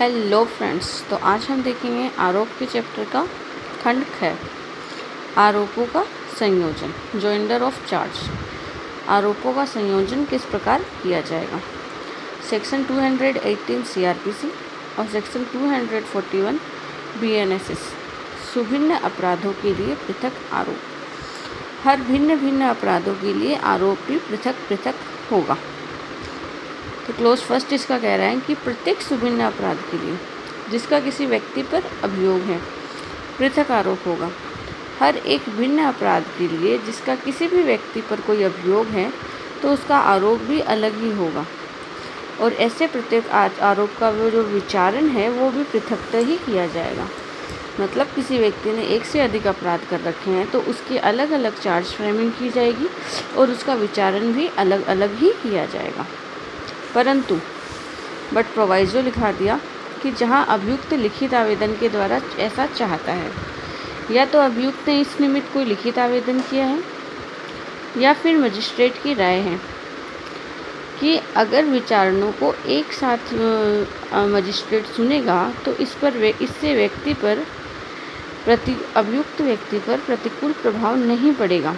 Hello friends, तो आज हम देखेंगे आरोप के चैप्टर का खंड ख, आरोपों का संयोजन, जोइंडर ऑफ चार्ज। आरोपों का संयोजन किस प्रकार किया जाएगा। सेक्शन 218 सीआरपीसी और सेक्शन 241 बीएनएसएस। सुभिन्न अपराधों के लिए पृथक आरोप। हर भिन्न भिन्न अपराधों के लिए आरोप भी पृथक पृथक होगा। तो क्लोज फर्स्ट इसका कह रहा है कि प्रत्येक सुभिन्न अपराध के लिए जिसका किसी व्यक्ति पर अभियोग है, पृथक आरोप होगा। हर एक भिन्न अपराध के लिए जिसका किसी भी व्यक्ति पर कोई अभियोग है तो उसका आरोप भी अलग ही होगा। और ऐसे प्रत्येक आरोप का वो जो विचारण है वो भी पृथकतः ही किया जाएगा। मतलब किसी व्यक्ति ने एक से अधिक अपराध कर रखे हैं तो उसकी अलग अलग चार्ज फ्रेमिंग की जाएगी और उसका विचारण भी अलग अलग ही किया जाएगा। परंतु बट प्रोवाइजो लिखा दिया कि जहां अभियुक्त लिखित आवेदन के द्वारा ऐसा चाहता है, या तो अभियुक्त ने इस निमित्त कोई लिखित आवेदन किया है या फिर मजिस्ट्रेट की राय है कि अगर विचारणों को एक साथ मजिस्ट्रेट सुनेगा तो इससे व्यक्ति पर अभियुक्त व्यक्ति पर प्रतिकूल प्रभाव नहीं पड़ेगा,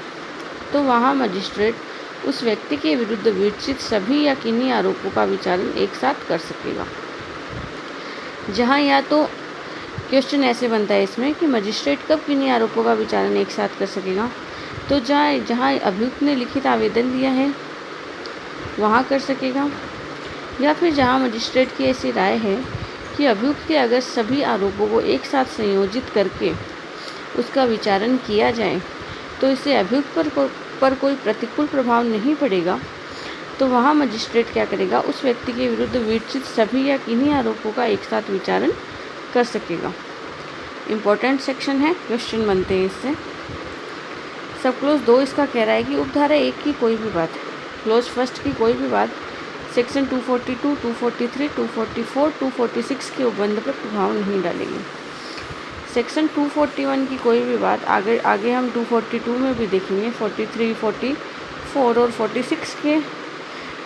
तो वहाँ मजिस्ट्रेट उस व्यक्ति के विरुद्ध विरचित सभी या किन्हीं आरोपों का विचारण एक साथ कर सकेगा। जहाँ या तो क्वेश्चन ऐसे बनता है इसमें कि मजिस्ट्रेट कब किन्हीं आरोपों का विचारण एक साथ कर सकेगा, तो जहाँ अभियुक्त ने लिखित आवेदन दिया है वहाँ कर सकेगा, या फिर जहाँ मजिस्ट्रेट की ऐसी राय है कि अभियुक्त के अगर सभी आरोपों को एक साथ संयोजित करके उसका विचारण किया जाए तो इससे अभियुक्त पर कोई प्रतिकूल प्रभाव नहीं पड़ेगा, तो वहाँ मजिस्ट्रेट क्या करेगा, उस व्यक्ति के विरुद्ध विरचित सभी या किन्हीं आरोपों का एक साथ विचारण कर सकेगा। इम्पोर्टेंट सेक्शन है, क्वेश्चन बनते हैं इससे। सब क्लोज 2 इसका कह रहा है कि उपधारा 1 की कोई भी बात, क्लोज फर्स्ट की कोई भी बात सेक्शन 242, 243, 244, 246 के उपबंध पर प्रभाव नहीं डालेगी। सेक्शन 241 की कोई भी बात आगे हम 242 में भी देखेंगे। 43, 44 और 46 के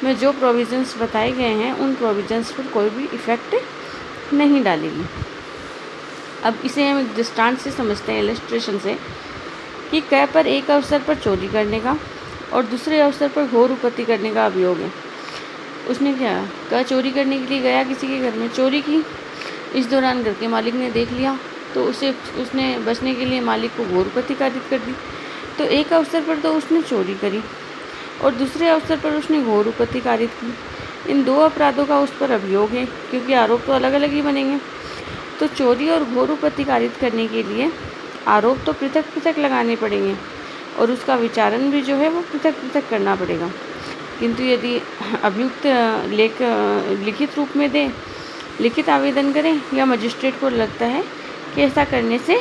में जो प्रोविजंस बताए गए हैं उन प्रोविजंस पर कोई भी इफ़ेक्ट नहीं डालेगी। अब इसे हम एक दृष्टांत से समझते हैं, इलस्ट्रेशन से, कि क पर एक अवसर पर चोरी करने का और दूसरे अवसर पर घोर उपत्ति करने का अभियोग है। उसने क्या, क चोरी करने के लिए गया किसी के घर में, चोरी की। इस दौरान घर के मालिक ने देख लिया तो उसने बचने के लिए मालिक को घोर उपत्ति कारित कर दी। तो एक अवसर पर तो उसने चोरी करी और दूसरे अवसर पर उसने घोर उपत्ति कारित की। इन दो अपराधों का उस पर अभियोग है, क्योंकि आरोप तो अलग अलग ही बनेंगे। तो चोरी और घोर उपत्ति कारित करने के लिए आरोप तो पृथक पृथक लगाने पड़ेंगे और उसका विचारण भी जो है वो पृथक पृथक करना पड़ेगा। किंतु यदि अभियुक्त लिखित रूप में दे, लिखित आवेदन करें, या मजिस्ट्रेट को लगता है कि ऐसा करने से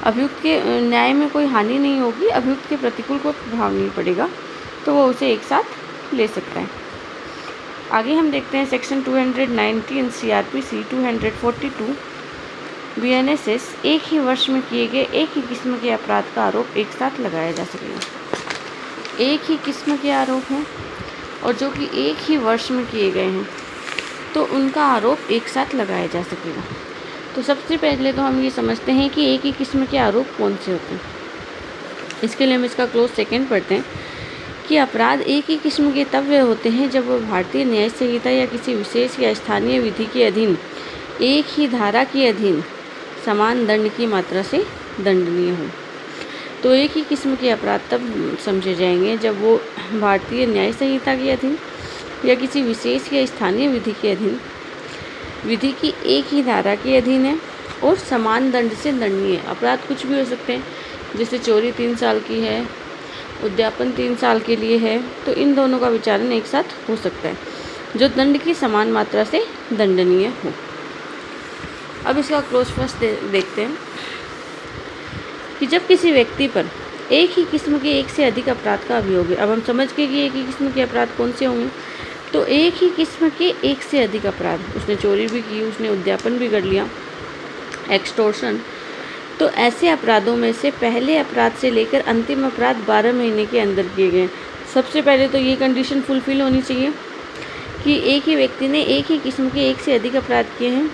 अभियुक्त के न्याय में कोई हानि नहीं होगी, अभियुक्त के प्रतिकूल कोई प्रभाव नहीं पड़ेगा, तो वो उसे एक साथ ले सकता है। आगे हम देखते हैं सेक्शन 219 सीआरपीसी, 242 बीएनएसएस। एक ही वर्ष में किए गए एक ही किस्म के अपराध का आरोप एक साथ लगाया जा सकेगा। एक ही किस्म के आरोप हैं और जो कि एक ही वर्ष में किए गए हैं तो उनका आरोप एक साथ लगाया जा सकेगा। तो सबसे पहले तो हम ये समझते हैं कि एक ही किस्म के आरोप कौन से होते हैं। इसके लिए हम इसका क्लोज सेकंड पढ़ते हैं कि अपराध एक ही किस्म के तब वे होते हैं जब वह भारतीय न्याय संहिता या किसी विशेष या स्थानीय विधि के अधीन एक ही धारा के अधीन समान दंड की मात्रा से दंडनीय हो। तो एक ही किस्म के अपराध तब समझे जाएंगे जब वो भारतीय न्याय संहिता के अधीन या किसी विशेष या स्थानीय विधि के अधीन, विधि की एक ही धारा के अधीन है और समान दंड से दंडनीय है। अपराध कुछ भी हो सकते हैं, जैसे चोरी 3 साल की है, उद्यापन 3 साल के लिए है, तो इन दोनों का विचारण एक साथ हो सकता है जो दंड की समान मात्रा से दंडनीय हो। अब इसका क्लोज फर्स्ट देखते हैं कि जब किसी व्यक्ति पर एक ही किस्म के एक से अधिक अपराध का अभियोग है। अब हम समझ गए कि एक ही किस्म के अपराध कौन से होंगे। तो एक ही किस्म के एक से अधिक अपराध, उसने चोरी भी की, उसने उद्यापन भी कर लिया, एक्सटॉर्शन, तो ऐसे अपराधों में से पहले अपराध से लेकर अंतिम अपराध 12 महीने के अंदर किए गए। सबसे पहले तो ये कंडीशन फुलफिल होनी चाहिए कि एक ही व्यक्ति ने एक ही किस्म के एक से अधिक अपराध किए हैं,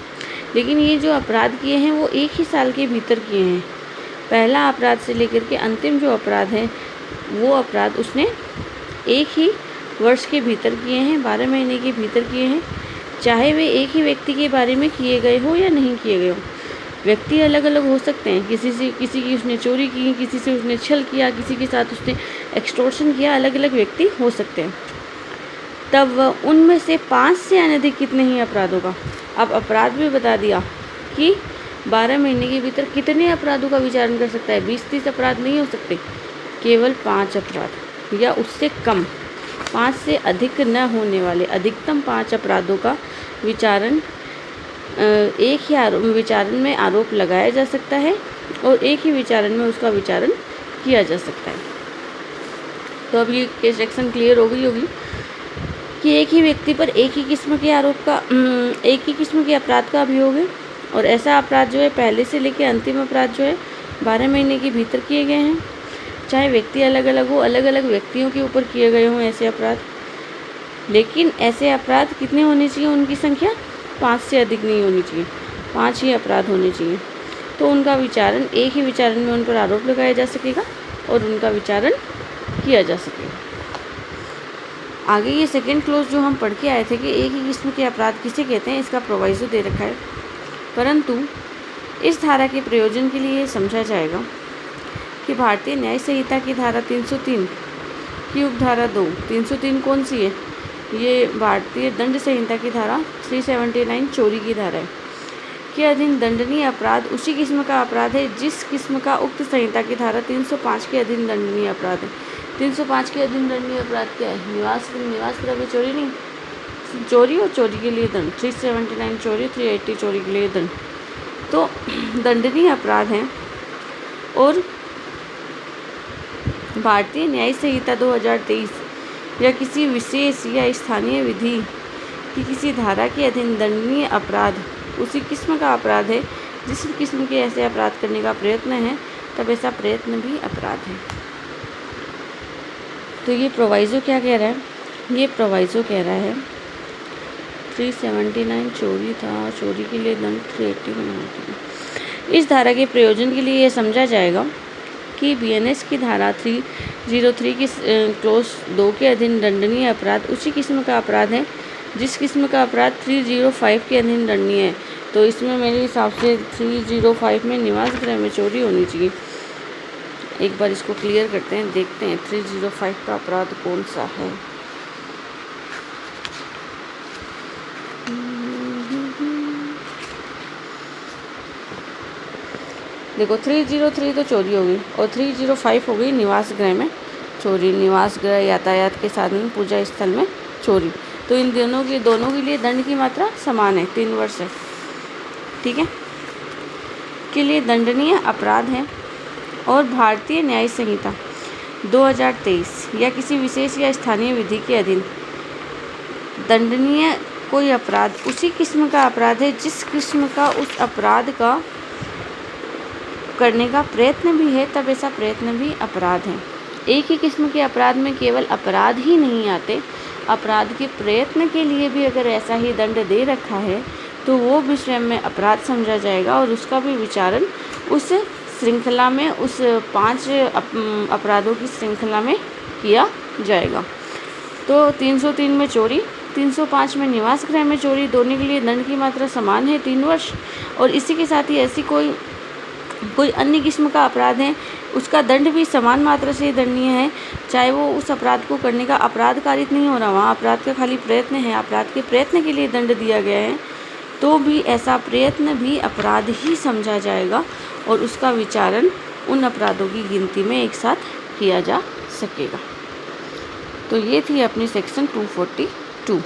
लेकिन ये जो अपराध किए हैं वो एक ही साल के भीतर किए हैं। पहला अपराध से लेकर के अंतिम जो अपराध है वो अपराध उसने एक ही वर्ष के भीतर किए हैं, 12 महीने के भीतर किए हैं, चाहे वे एक ही व्यक्ति के बारे में किए गए हो या नहीं किए गए हो। व्यक्ति अलग अलग हो सकते हैं, किसी की उसने चोरी की, किसी से उसने छल किया, किसी के साथ उसने एक्सटॉर्शन किया, अलग अलग व्यक्ति हो सकते हैं। तब उनमें से 5 से अनधिक कितने ही अपराधों का, अब अपराध भी बता दिया कि 12 महीने के भीतर कितने अपराधों का विचारण कर सकता है। 20-30 अपराध नहीं हो सकते, केवल 5 अपराध या उससे कम, 5 से अधिक न होने वाले अधिकतम 5 अपराधों का विचारण एक ही विचारण में आरोप लगाया जा सकता है और एक ही विचारण में उसका विचारण किया जा सकता है। तो अब ये केस सेक्शन क्लियर हो गई होगी कि एक ही व्यक्ति पर एक ही किस्म के एक ही किस्म के अपराध का अभियोग है और ऐसा अपराध जो है पहले से लेकर अंतिम अपराध जो है 12 महीने के भीतर किए गए हैं, चाहे व्यक्ति अलग अलग हो, अलग अलग व्यक्तियों के ऊपर किए गए हों ऐसे अपराध। लेकिन ऐसे अपराध कितने होने चाहिए, उनकी संख्या 5 से अधिक नहीं होनी चाहिए, 5 ही अपराध होने चाहिए। तो उनका विचारण एक ही विचारण में उन पर आरोप लगाया जा सकेगा और उनका विचारण किया जा सकेगा। आगे ये सेकेंड क्लोज जो हम पढ़ के आए थे कि एक ही किस्म के अपराध किसे कहते हैं, इसका प्रोवाइजो दे रखा है, परंतु इस धारा के प्रयोजन के लिए समझा जाएगा कि भारतीय न्याय संहिता की धारा 303 की उपधारा 2, 303 कौन सी है, ये भारतीय दंड संहिता की धारा 379 चोरी की धारा है, के अधीन दंडनीय अपराध उसी किस्म का अपराध है जिस किस्म का उक्त संहिता की धारा 305 के अधीन दंडनीय अपराध है। 305 के अधीन दंडनीय अपराध क्या है, निवास गृह में चोरी नहीं, चोरी और चोरी के लिए दंड, 379 चोरी, 380 चोरी के लिए दंड, तो दंडनीय अपराध हैं। और भारतीय न्याय संहिता 2023 या किसी विशेष या स्थानीय विधि की किसी धारा के अधीन दंडनीय अपराध उसी किस्म का अपराध है जिस किस्म के ऐसे अपराध करने का प्रयत्न है, तब ऐसा प्रयत्न भी अपराध है। तो ये प्रोवाइजो क्या कह रहा है, ये प्रोवाइजो कह रहा है 379 चोरी था, चोरी के लिए दंड 380 में। इस धारा के प्रयोजन के लिए यह समझा जाएगा कि बीएनएस की धारा 303 की क्लोज 2 के अधीन दंडनीय अपराध उसी किस्म का अपराध है जिस किस्म का अपराध 305 के अधीन दंडनीय है। तो इसमें मेरे हिसाब से 305 में निवास गृह में चोरी होनी चाहिए। एक बार इसको क्लियर करते हैं, देखते हैं 305 का अपराध कौन सा है। देखो 303 तो चोरी हो गई और 305 हो गई निवास गृह में चोरी, निवास गृह, यातायात के साधन, पूजा स्थल में चोरी। तो इन दोनों के लिए दंड की मात्रा समान है, 3 वर्ष है, ठीक है, के लिए दंडनीय अपराध है। और भारतीय न्याय संहिता 2023 या किसी विशेष या स्थानीय विधि के अधीन दंडनीय कोई अपराध उसी किस्म का अपराध है जिस किस्म का उस अपराध का करने का प्रयत्न भी है, तब ऐसा प्रयत्न भी अपराध है। एक ही किस्म के अपराध में केवल अपराध ही नहीं आते, अपराध के प्रयत्न के लिए भी अगर ऐसा ही दंड दे रखा है तो वो भी स्वयं में अपराध समझा जाएगा और उसका भी विचारण उस श्रृंखला में, उस 5 अपराधों की श्रृंखला में किया जाएगा। तो 303 में चोरी, 305 में निवास गृह में चोरी, दोनों के लिए दंड की मात्रा समान है, 3 वर्ष। और इसी के साथ ही ऐसी कोई अन्य किस्म का अपराध है, उसका दंड भी समान मात्रा से दंडनीय है, चाहे वो उस अपराध को करने का अपराध कारित नहीं हो रहा, वहाँ अपराध का खाली प्रयत्न है, अपराध के प्रयत्न के लिए दंड दिया गया है, तो भी ऐसा प्रयत्न भी अपराध ही समझा जाएगा और उसका विचारण उन अपराधों की गिनती में एक साथ किया जा सकेगा। तो ये थी अपनी सेक्शन 242।